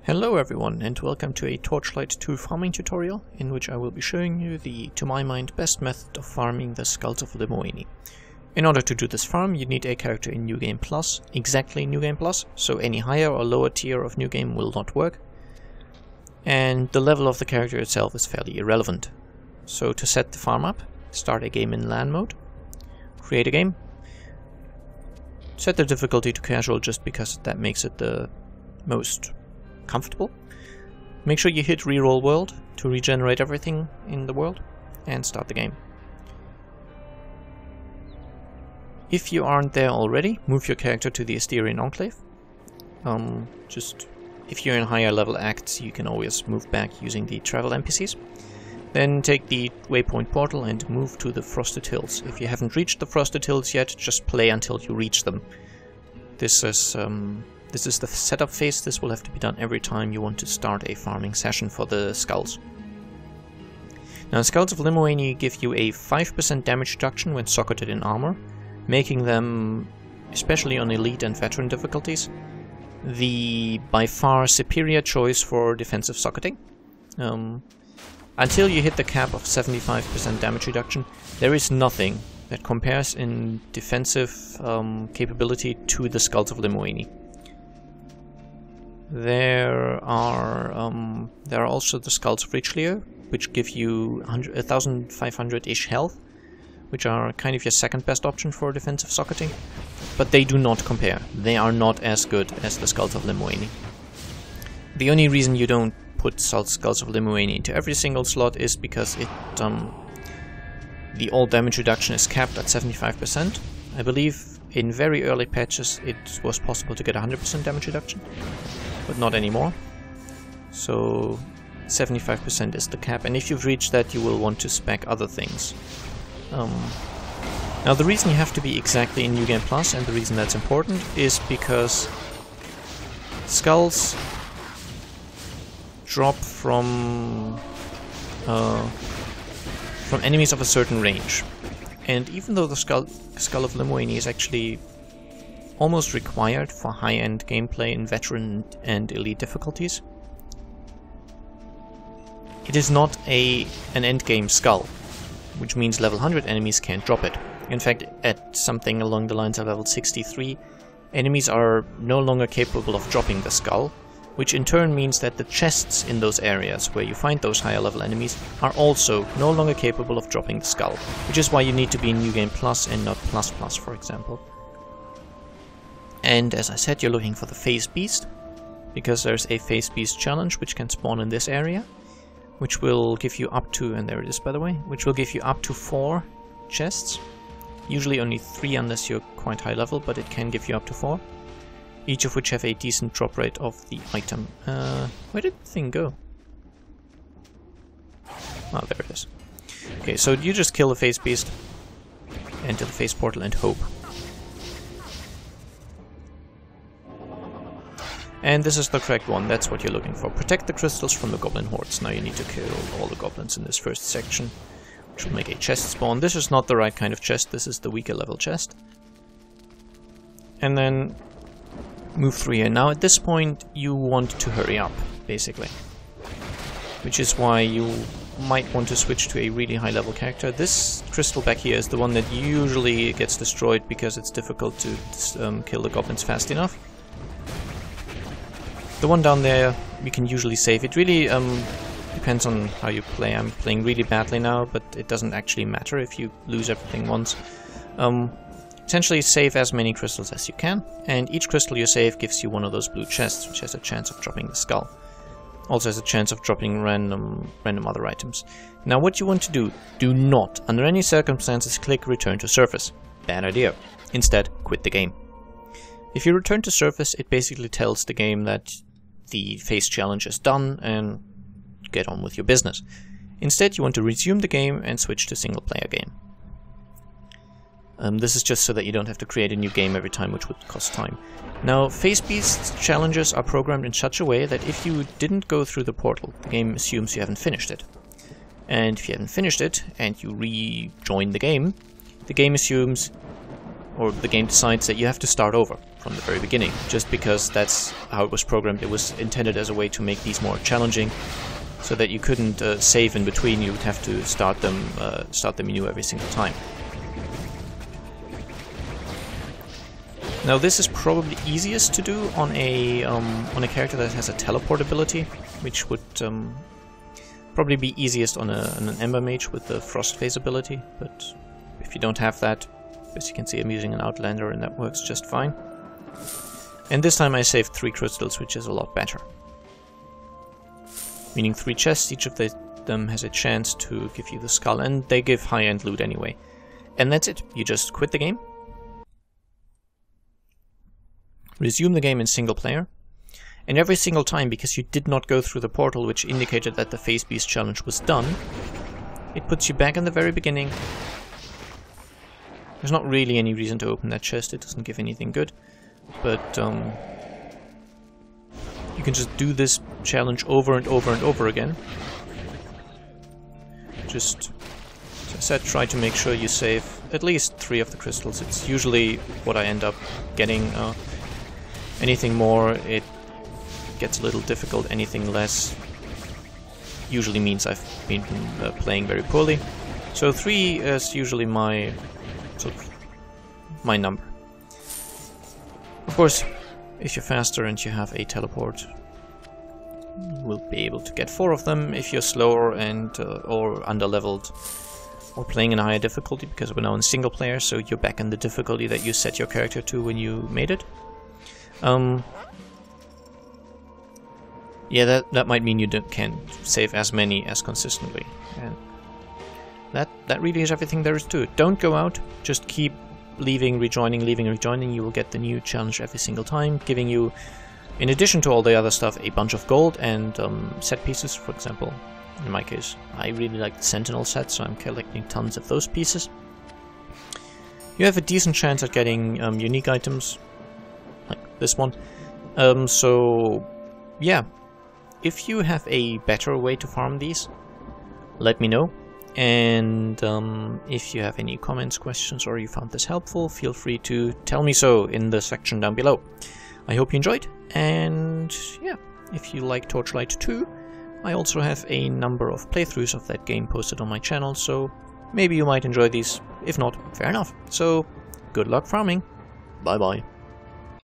Hello everyone, and welcome to a Torchlight 2 farming tutorial, in which I will be showing you the, to my mind, best method of farming the skulls of Limoany. In order to do this farm, you need a character in New Game Plus, exactly New Game Plus, so any higher or lower tier of New Game will not work. And the level of the character itself is fairly irrelevant. So to set the farm up, start a game in LAN mode, create a game, set the difficulty to casual just because that makes it the most comfortable. Make sure you hit reroll world to regenerate everything in the world and start the game. If you aren't there already, move your character to the Asterian Enclave. If you're in higher level acts, you can always move back using the travel NPCs. Then take the waypoint portal and move to the Frosted Hills. If you haven't reached the Frosted Hills yet, just play until you reach them. This is the setup phase. This will have to be done every time you want to start a farming session for the skulls. Now, Skulls of Limoany give you a 5% damage reduction when socketed in armor, making them, especially on elite and veteran difficulties, the by far superior choice for defensive socketing. Until you hit the cap of 75% damage reduction, there is nothing that compares in defensive capability to the Skulls of Limoany. There are also the Skulls of Richelieu, which give you 1500-ish health, which are kind of your second best option for defensive socketing, but they do not compare. They are not as good as the Skulls of Limoany. The only reason you don't put Skulls of Limoany into every single slot is because the all damage reduction is capped at 75%. I believe in very early patches it was possible to get 100% damage reduction, but not anymore. So 75% is the cap, and if you've reached that, you will want to spec other things. Now, the reason you have to be exactly in New Game Plus, and the reason that's important, is because skulls drop from enemies of a certain range. And even though the Skull of Limoany is actually almost required for high-end gameplay in veteran and elite difficulties, it is not an endgame skull, which means level 100 enemies can't drop it. In fact, at something along the lines of level 63, enemies are no longer capable of dropping the skull, which in turn means that the chests in those areas where you find those higher level enemies are also no longer capable of dropping the skull, which is why you need to be in New Game Plus and not Plus Plus, for example. And as I said, you're looking for the Phase Beast, because there's a Phase Beast challenge which can spawn in this area, which will give you up to, and there it is by the way, which will give you up to 4 chests. Usually only 3 unless you're quite high level, but it can give you up to 4. Each of which have a decent drop rate of the item. Where did the thing go? Oh, there it is. Okay, so you just kill the Phase Beast, enter the Phase Portal and hope. And this is the correct one, that's what you're looking for. Protect the crystals from the goblin hordes. Now you need to kill all the goblins in this first section, which will make a chest spawn. This is not the right kind of chest, this is the weaker level chest. And then move through here. Now at this point you want to hurry up, basically. Which is why you might want to switch to a really high level character. This crystal back here is the one that usually gets destroyed because it's difficult to kill the goblins fast enough. The one down there you can usually save. It really depends on how you play. I'm playing really badly now, but it doesn't actually matter if you lose everything once. Essentially save as many crystals as you can, and each crystal you save gives you one of those blue chests, which has a chance of dropping the skull. Also has a chance of dropping random other items. Now what you want to do not, under any circumstances, click return to surface. Bad idea. Instead, quit the game. If you return to surface, it basically tells the game that the phase challenge is done and get on with your business. Instead, you want to resume the game and switch to single player game. This is just so that you don't have to create a new game every time, which would cost time. Now, Phase Beast challenges are programmed in such a way that if you didn't go through the portal, the game assumes you haven't finished it. And if you haven't finished it, and you rejoin the game assumes, or the game decides that you have to start over from the very beginning, just because that's how it was programmed. It was intended as a way to make these more challenging, so that you couldn't save in between. You would have to start the menu every single time. Now this is probably easiest to do on a character that has a teleport ability, which would probably be easiest on an Ember Mage with the Frost Phase ability, but if you don't have that, as you can see I'm using an Outlander and that works just fine. And this time I saved 3 crystals, which is a lot better. Meaning 3 chests, each of them has a chance to give you the skull, and they give high-end loot anyway. And that's it, you just quit the game. Resume the game in single player, and every single time, because you did not go through the portal which indicated that the Phase Beast challenge was done, it puts you back in the very beginning. There's not really any reason to open that chest, it doesn't give anything good, but you can just do this challenge over and over and over again. Just, as I said, try to make sure you save at least 3 of the crystals. It's usually what I end up getting. Anything more, it gets a little difficult. Anything less usually means I've been playing very poorly. So 3 is usually my my number. Of course, if you're faster and you have a teleport, you will be able to get 4 of them. If you're slower and or underleveled or playing in a higher difficulty, because we're now in single player, so you're back in the difficulty that you set your character to when you made it. Yeah, that might mean you can't save as many as consistently, and that really is everything there is to it. Don't go out, just keep leaving, rejoining, leaving, rejoining. You will get the new challenge every single time, giving you, in addition to all the other stuff, a bunch of gold and set pieces. For example, in my case, I really like the Sentinel set, so I'm collecting tons of those pieces. You have a decent chance at getting unique items, like this one. So yeah, if you have a better way to farm these, let me know. And if you have any comments, questions, or you found this helpful, feel free to tell me so in the section down below. I hope you enjoyed, and yeah, if you like Torchlight 2, I also have a number of playthroughs of that game posted on my channel, so maybe you might enjoy these. If not, fair enough. So, good luck farming. Bye bye.